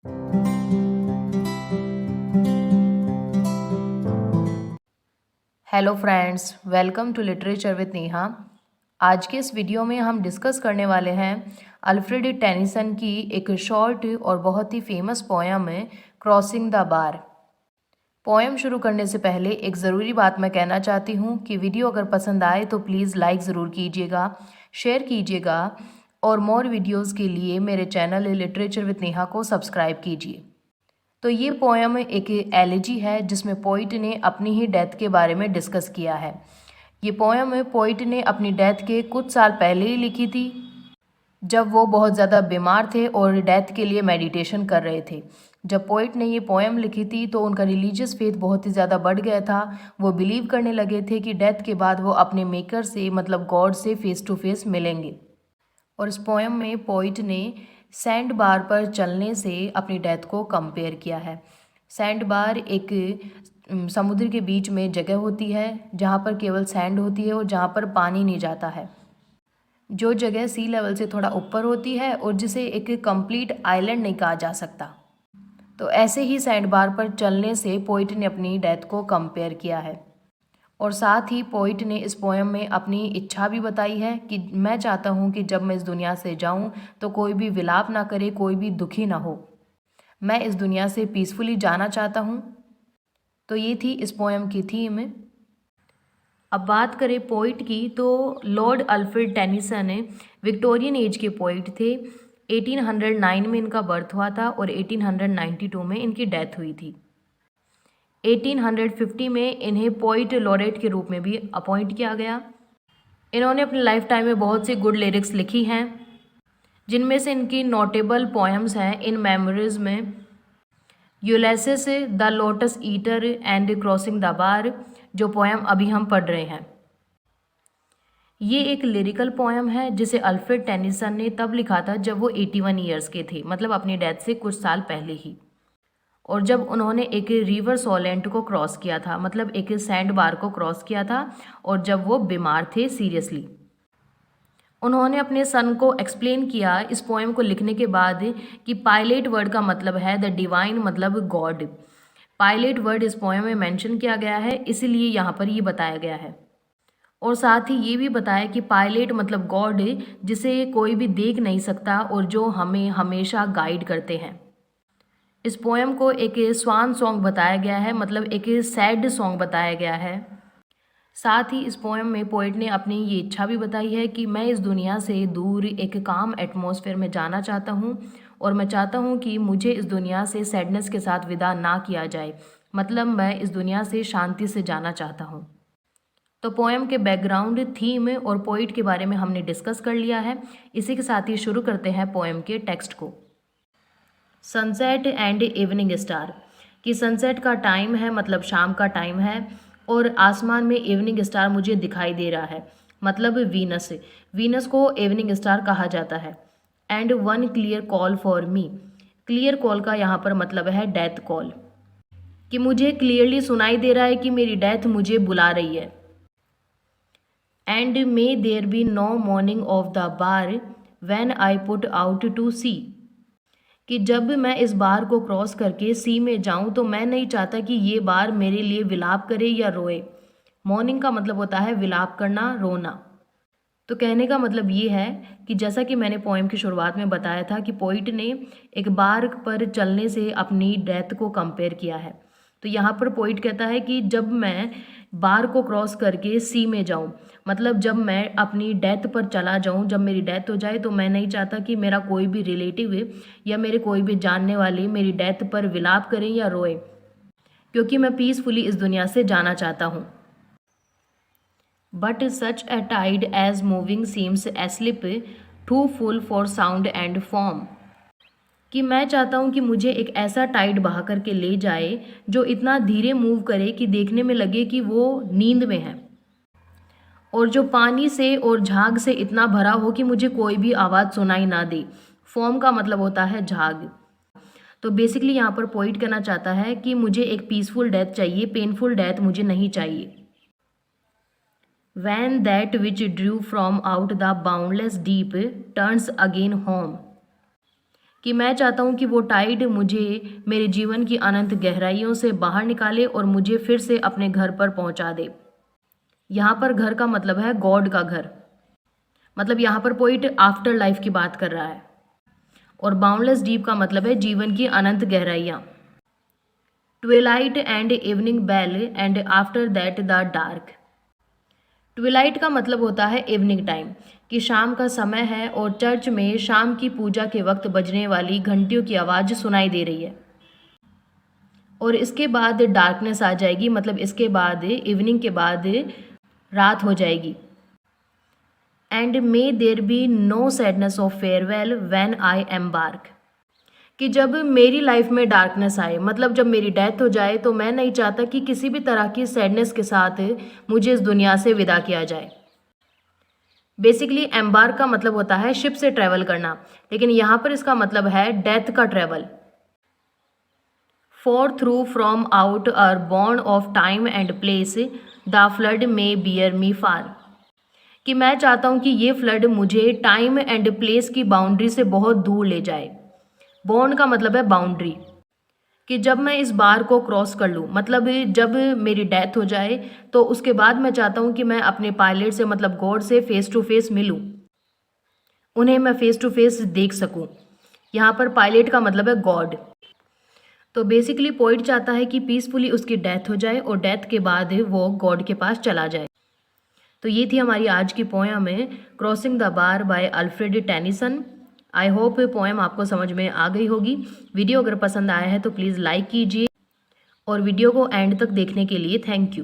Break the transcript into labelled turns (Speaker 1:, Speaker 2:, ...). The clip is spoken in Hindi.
Speaker 1: Hello friends, welcome to literature with Neha. आज के इस वीडियो में हम डिस्कस करने वाले हैं अल्फ्रेड टेनिसन की एक शॉर्ट और बहुत ही फेमस पोयम है क्रॉसिंग द बार। पोयम शुरू करने से पहले एक ज़रूरी बात मैं कहना चाहती हूँ कि वीडियो अगर पसंद आए तो प्लीज़ लाइक ज़रूर कीजिएगा, शेयर कीजिएगा और मोर वीडियोज़ के लिए मेरे चैनल लिटरेचर विद नेहा को सब्सक्राइब कीजिए। तो ये पोयम एक एलिजी है जिसमें पोइट ने अपनी ही डेथ के बारे में डिस्कस किया है। ये पोयम पोइट ने अपनी डेथ के कुछ साल पहले ही लिखी थी, जब वो बहुत ज़्यादा बीमार थे और डेथ के लिए मेडिटेशन कर रहे थे। जब पोइट ने ये पोयम लिखी थी तो उनका रिलीजियस फेथ बहुत ही ज़्यादा बढ़ गया था। वो बिलीव करने लगे थे कि डेथ के बाद वो अपने मेकर से मतलब गॉड से फेस टू फेस मिलेंगे। और इस पोयम में पोइट ने सैंड बार पर चलने से अपनी डेथ को कंपेयर किया है। सैंड बार एक समुद्र के बीच में जगह होती है जहाँ पर केवल सैंड होती है और जहाँ पर पानी नहीं जाता है, जो जगह सी लेवल से थोड़ा ऊपर होती है और जिसे एक कंप्लीट आइलैंड नहीं कहा जा सकता। तो ऐसे ही सैंड बार पर चलने से पोइट ने अपनी डेथ को कंपेयर किया है। और साथ ही पोइट ने इस पोयम में अपनी इच्छा भी बताई है कि मैं चाहता हूँ कि जब मैं इस दुनिया से जाऊँ तो कोई भी विलाप ना करे, कोई भी दुखी ना हो। मैं इस दुनिया से पीसफुली जाना चाहता हूँ। तो ये थी इस पोयम की थीम। अब बात करें पोइट की तो Lord Alfred Tennyson Victorian age के पोइट थे। 1809 में इनका बर्थ हुआ था और 1892 में इनकी डेथ हुई थी। 1850 में इन्हें पोइट लॉरेट के रूप में भी अपॉइंट किया गया। इन्होंने अपने लाइफ टाइम में बहुत सी गुड लिरिक्स लिखी हैं, जिनमें से इनकी नोटेबल पोएम्स हैं इन मेमोरीज में Ulysses, the lotus eater and crossing the बार, जो पोएम अभी हम पढ़ रहे हैं। ये एक लिरिकल पोएम है जिसे अल्फ्रेड टेनिसन ने तब लिखा था जब वो 81 ईयर्स के थे, मतलब अपनी डेथ से कुछ साल पहले ही। और जब उन्होंने एक रिवर सोलेंट को क्रॉस किया था, मतलब एक सैंड बार को क्रॉस किया था, और जब वो बीमार थे सीरियसली। उन्होंने अपने सन को एक्सप्लेन किया इस पोएम को लिखने के बाद कि पायलेट वर्ड का मतलब है द डिवाइन, मतलब गॉड। पायलेट वर्ड इस पोएम में मेंशन किया गया है, इसीलिए यहाँ पर ये बताया गया है। और साथ ही ये भी बताया कि पायलेट मतलब गॉड, जिसे कोई भी देख नहीं सकता और जो हमें हमेशा गाइड करते हैं। इस पोएम को एक स्वान सॉन्ग बताया गया है, मतलब एक सैड सॉन्ग बताया गया है। साथ ही इस पोएम में पोइट ने अपनी ये इच्छा भी बताई है कि मैं इस दुनिया से दूर एक काम एटमॉस्फेयर में जाना चाहता हूँ और मैं चाहता हूँ कि मुझे इस दुनिया से सैडनेस के साथ विदा ना किया जाए, मतलब मैं इस दुनिया से शांति से जाना चाहता हूँ। तो पोएम के बैकग्राउंड, थीम और पोइट के बारे में हमने डिस्कस कर लिया है। इसी के साथ ही शुरू करते हैं पोएम के टेक्स्ट को। सनसेट एंड इवनिंग स्टार, कि सनसेट का टाइम है मतलब शाम का टाइम है और आसमान में इवनिंग स्टार मुझे दिखाई दे रहा है, मतलब वीनस। वीनस को इवनिंग स्टार कहा जाता है। And one clear call for me, clear call का यहाँ पर मतलब है डेथ कॉल, कि मुझे क्लियरली सुनाई दे रहा है कि मेरी डेथ मुझे बुला रही है। And may there be no morning of the bar when I put out to sea, कि जब मैं इस बार को क्रॉस करके सी में जाऊं तो मैं नहीं चाहता कि ये बार मेरे लिए विलाप करे या रोए। मॉर्निंग का मतलब होता है विलाप करना, रोना। तो कहने का मतलब ये है कि जैसा कि मैंने पोएम की शुरुआत में बताया था कि पोइट ने एक बार पर चलने से अपनी डेथ को कंपेयर किया है। तो यहाँ पर पोइट कहता है कि जब मैं बार को क्रॉस करके सी में जाऊँ, मतलब जब मैं अपनी डेथ पर चला जाऊँ, जब मेरी डेथ हो जाए तो मैं नहीं चाहता कि मेरा कोई भी रिलेटिव या मेरे कोई भी जानने वाले मेरी डेथ पर विलाप करें या रोए, क्योंकि मैं पीसफुली इस दुनिया से जाना चाहता हूँ। But such a tide as moving seems asleep, too full for sound and form, कि मैं चाहता हूँ कि मुझे एक ऐसा टाइड बहा करके ले जाए जो इतना धीरे मूव करे कि देखने में लगे कि वो नींद में है, और जो पानी से और झाग से इतना भरा हो कि मुझे कोई भी आवाज़ सुनाई ना दे। फॉर्म का मतलब होता है झाग। तो बेसिकली यहाँ पर पोइट कहना चाहता है कि मुझे एक पीसफुल डेथ चाहिए, पेनफुल डेथ मुझे नहीं चाहिए। When that which drew from out the boundless deep turns again home, कि मैं चाहता हूँ कि वो टाइड मुझे मेरे जीवन की अनंत गहराइयों से बाहर निकाले और मुझे फिर से अपने घर पर पहुँचा दे। यहाँ पर घर का मतलब है गॉड का घर, मतलब यहाँ पर पोइट आफ्टर लाइफ की बात कर रहा है। और बाउंडलेस डीप का मतलब है जीवन की अनंत गहराइयाँ। Twilight and evening bell and after that the dark. Twilight का मतलब होता है इवनिंग टाइम, कि शाम का समय है और चर्च में शाम की पूजा के वक्त बजने वाली घंटियों की आवाज़ सुनाई दे रही है। और इसके बाद डार्कनेस आ जाएगी, मतलब इसके बाद इवनिंग के बाद रात हो जाएगी। And may there be no sadness of farewell when I embark. कि जब मेरी लाइफ में डार्कनेस आए, मतलब जब मेरी डेथ हो जाए, तो मैं नहीं चाहता कि किसी भी तरह की सैडनेस के साथ मुझे इस दुनिया से विदा किया जाए। बेसिकली एम्बार्क का मतलब होता है शिप से ट्रैवल करना, लेकिन यहाँ पर इसका मतलब है डेथ का travel. For through from out our bourne of time and place the flood may bear me far. कि मैं चाहता हूँ कि ये फ्लड मुझे टाइम एंड प्लेस की बाउंड्री से बहुत दूर ले जाए। बॉर्न का मतलब है बाउंड्री, कि जब मैं इस बार को क्रॉस कर लूँ, मतलब जब मेरी डेथ हो जाए तो उसके बाद मैं चाहता हूँ कि मैं अपने पायलट से, मतलब गॉड से फेस टू फेस मिलूँ, उन्हें मैं फेस टू फेस देख सकूँ। यहाँ पर पायलट का मतलब है गॉड। तो बेसिकली पोइट चाहता है कि पीसफुली उसकी डेथ हो जाए और डेथ के बाद वो गॉड के पास चला जाए। तो ये थी हमारी आज की पोएम है crossing the bar by Alfred Tennyson. I hope poem आपको समझ में आ गई होगी। वीडियो अगर पसंद आया है तो प्लीज़ लाइक कीजिए और वीडियो को एंड तक देखने के लिए थैंक यू।